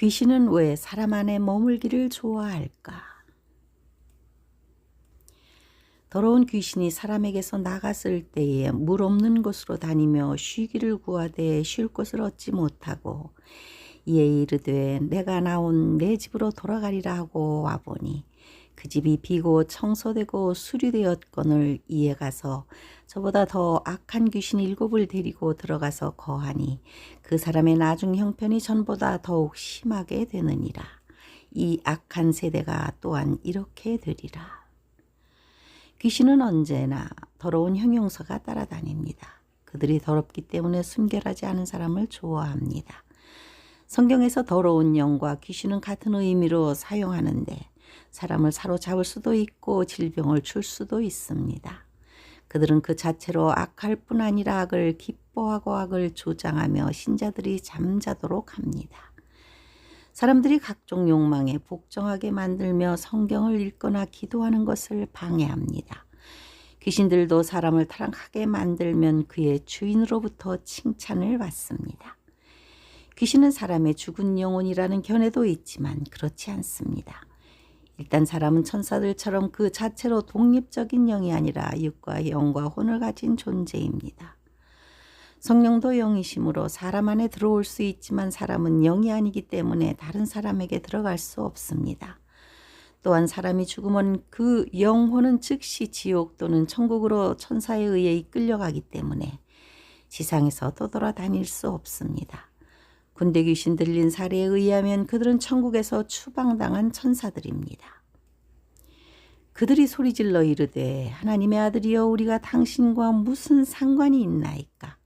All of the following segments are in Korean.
귀신은 왜 사람 안에 머물기를 좋아할까? 더러운 귀신이 사람에게서 나갔을 때에 물 없는 곳으로 다니며 쉬기를 구하되 쉴 곳을 얻지 못하고 이에 이르되 내가 나온 내 집으로 돌아가리라 하고 와보니 그 집이 비고 청소되고 수리되었거늘 이에 가서 저보다 더 악한 귀신 7을 데리고 들어가서 거하니 그 사람의 나중 형편이 전보다 더욱 심하게 되느니라. 이 악한 세대가 또한 이렇게 되리라. 귀신은 언제나 더러운 형용사가 따라다닙니다. 그들이 더럽기 때문에 순결하지 않은 사람을 좋아합니다. 성경에서 더러운 영과 귀신은 같은 의미로 사용하는데 사람을 사로잡을 수도 있고 질병을 줄 수도 있습니다. 그들은 그 자체로 악할 뿐 아니라 악을 기뻐하고 악을 조장하며 신자들이 잠자도록 합니다. 사람들이 각종 욕망에 복종하게 만들며 성경을 읽거나 기도하는 것을 방해합니다. 귀신들도 사람을 타락하게 만들면 그의 주인으로부터 칭찬을 받습니다. 귀신은 사람의 죽은 영혼이라는 견해도 있지만 그렇지 않습니다. 일단 사람은 천사들처럼 그 자체로 독립적인 영이 아니라 육과 영과 혼을 가진 존재입니다. 성령도 영이심으로 사람 안에 들어올 수 있지만 사람은 영이 아니기 때문에 다른 사람에게 들어갈 수 없습니다. 또한 사람이 죽으면 그 영혼은 즉시 지옥 또는 천국으로 천사에 의해 이끌려가기 때문에 지상에서 떠돌아다닐 수 없습니다. 군대 귀신 들린 사례에 의하면 그들은 천국에서 추방당한 천사들입니다. 그들이 소리질러 이르되 하나님의 아들이여 우리가 당신과 무슨 상관이 있나이까?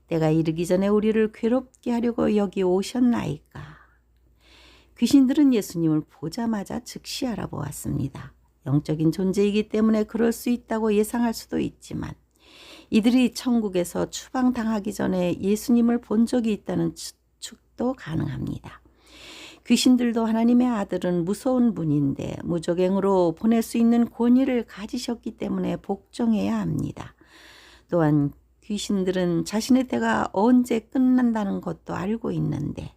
때가 이르기 전에 우리를 괴롭게 하려고 여기 오셨나이까? 귀신들은 예수님을 보자마자 즉시 알아보았습니다. 영적인 존재이기 때문에 그럴 수 있다고 예상할 수도 있지만 이들이 천국에서 추방당하기 전에 예수님을 본 적이 있다는 추측도 가능합니다. 귀신들도 하나님의 아들은 무서운 분인데 무적행으로 보낼 수 있는 권위를 가지셨기 때문에 복종해야 합니다. 또한 귀신들은 자신의 때가 언제 끝난다는 것도 알고 있는데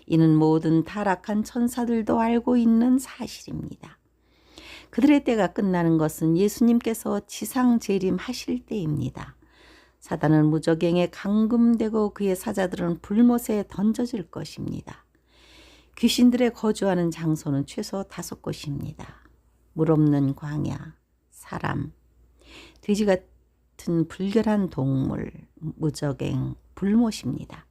이는 모든 타락한 천사들도 알고 있는 사실입니다. 그들의 때가 끝나는 것은 예수님께서 지상 재림하실 때입니다. 사단은 무적행에 감금되고 그의 사자들은 불못에 던져질 것입니다. 귀신들의 거주하는 장소는 최소 5곳입니다. 물 없는 광야, 사람, 돼지 같은 불결한 동물, 무적행, 불못입니다.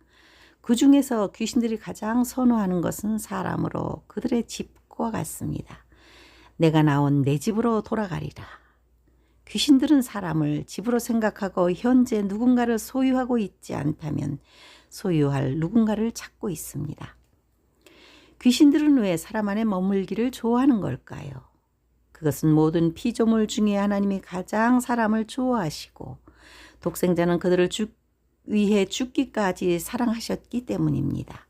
그 중에서 귀신들이 가장 선호하는 것은 사람으로 그들의 집과 같습니다. 내가 나온 내 집으로 돌아가리라. 귀신들은 사람을 집으로 생각하고 현재 누군가를 소유하고 있지 않다면 소유할 누군가를 찾고 있습니다. 귀신들은 왜 사람 안에 머물기를 좋아하는 걸까요? 그것은 모든 피조물 중에 하나님이 가장 사람을 좋아하시고 독생자는 그들을 위해 죽기까지 사랑하셨기 때문입니다.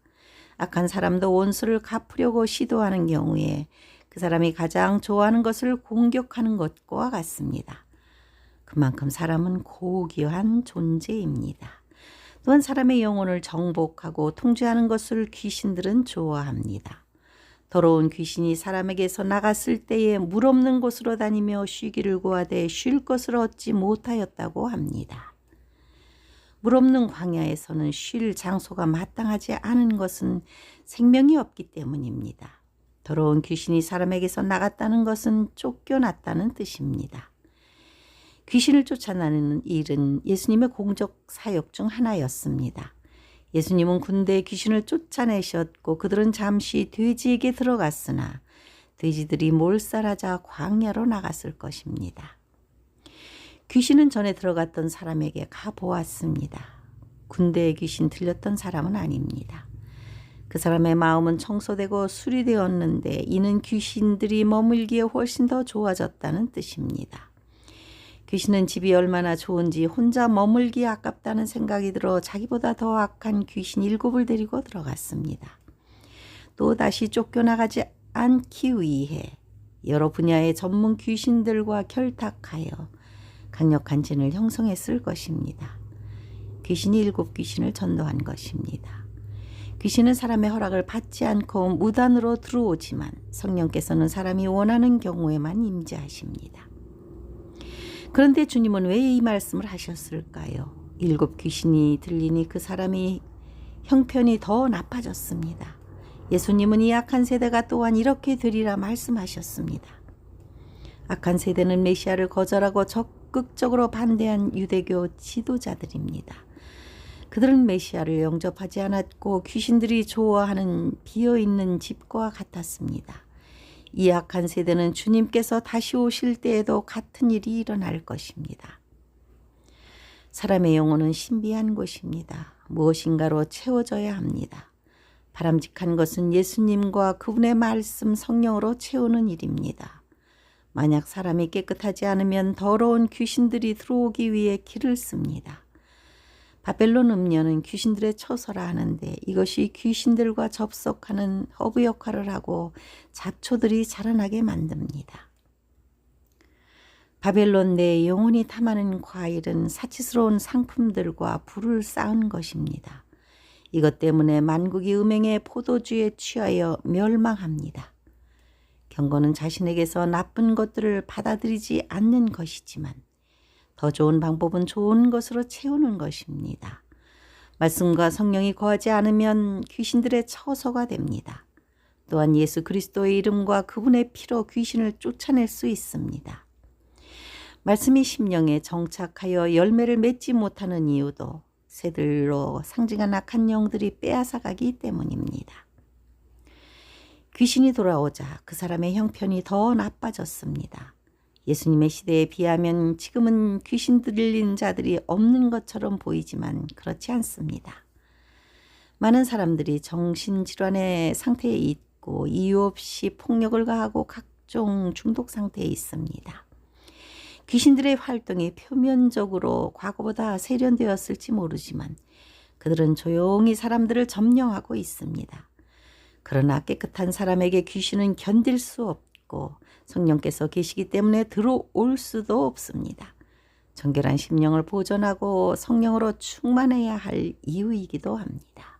악한 사람도 원수를 갚으려고 시도하는 경우에 그 사람이 가장 좋아하는 것을 공격하는 것과 같습니다. 그만큼 사람은 고귀한 존재입니다. 또한 사람의 영혼을 정복하고 통제하는 것을 귀신들은 좋아합니다. 더러운 귀신이 사람에게서 나갔을 때에 물 없는 곳으로 다니며 쉬기를 구하되 쉴 것을 얻지 못하였다고 합니다. 물 없는 광야에서는 쉴 장소가 마땅하지 않은 것은 생명이 없기 때문입니다. 더러운 귀신이 사람에게서 나갔다는 것은 쫓겨났다는 뜻입니다. 귀신을 쫓아내는 일은 예수님의 공적 사역 중 하나였습니다. 예수님은 군대에 귀신을 쫓아내셨고 그들은 잠시 돼지에게 들어갔으나 돼지들이 몰살하자 광야로 나갔을 것입니다. 귀신은 전에 들어갔던 사람에게 가보았습니다. 군대에 귀신 들렸던 사람은 아닙니다. 그 사람의 마음은 청소되고 수리되었는데 이는 귀신들이 머물기에 훨씬 더 좋아졌다는 뜻입니다. 귀신은 집이 얼마나 좋은지 혼자 머물기에 아깝다는 생각이 들어 자기보다 더 악한 귀신 7을 데리고 들어갔습니다. 또 다시 쫓겨나가지 않기 위해 여러 분야의 전문 귀신들과 결탁하여 강력한 진을 형성했을 것입니다. 귀신이 7 귀신을 전도한 것입니다. 귀신은 사람의 허락을 받지 않고 무단으로 들어오지만 성령께서는 사람이 원하는 경우에만 임재하십니다. 그런데 주님은 왜 이 말씀을 하셨을까요? 7 귀신이 들리니 그 사람이 형편이 더 나빠졌습니다. 예수님은 이 악한 세대가 또한 이렇게 되리라 말씀하셨습니다. 악한 세대는 메시아를 거절하고 적극적으로 반대한 유대교 지도자들입니다. 그들은 메시아를 영접하지 않았고 귀신들이 좋아하는 비어있는 집과 같았습니다. 이 악한 세대는 주님께서 다시 오실 때에도 같은 일이 일어날 것입니다. 사람의 영혼은 신비한 곳입니다. 무엇인가로 채워져야 합니다. 바람직한 것은 예수님과 그분의 말씀 성령으로 채우는 일입니다. 만약 사람이 깨끗하지 않으면 더러운 귀신들이 들어오기 위해 길을 씁니다. 바벨론 음녀는 귀신들의 처소라 하는데 이것이 귀신들과 접속하는 허브 역할을 하고 잡초들이 자라나게 만듭니다. 바벨론 내 영혼이 탐하는 과일은 사치스러운 상품들과 불을 쌓은 것입니다. 이것 때문에 만국이 음행의 포도주에 취하여 멸망합니다. 경건은 자신에게서 나쁜 것들을 받아들이지 않는 것이지만 더 좋은 방법은 좋은 것으로 채우는 것입니다. 말씀과 성령이 거하지 않으면 귀신들의 처소가 됩니다. 또한 예수 그리스도의 이름과 그분의 피로 귀신을 쫓아낼 수 있습니다. 말씀이 심령에 정착하여 열매를 맺지 못하는 이유도 새들로 상징한 악한 영들이 빼앗아가기 때문입니다. 귀신이 돌아오자 그 사람의 형편이 더 나빠졌습니다. 예수님의 시대에 비하면 지금은 귀신 들린 자들이 없는 것처럼 보이지만 그렇지 않습니다. 많은 사람들이 정신질환의 상태에 있고 이유 없이 폭력을 가하고 각종 중독 상태에 있습니다. 귀신들의 활동이 표면적으로 과거보다 세련되었을지 모르지만 그들은 조용히 사람들을 점령하고 있습니다. 그러나 깨끗한 사람에게 귀신은 견딜 수 없고 성령께서 계시기 때문에 들어올 수도 없습니다. 정결한 심령을 보존하고 성령으로 충만해야 할 이유이기도 합니다.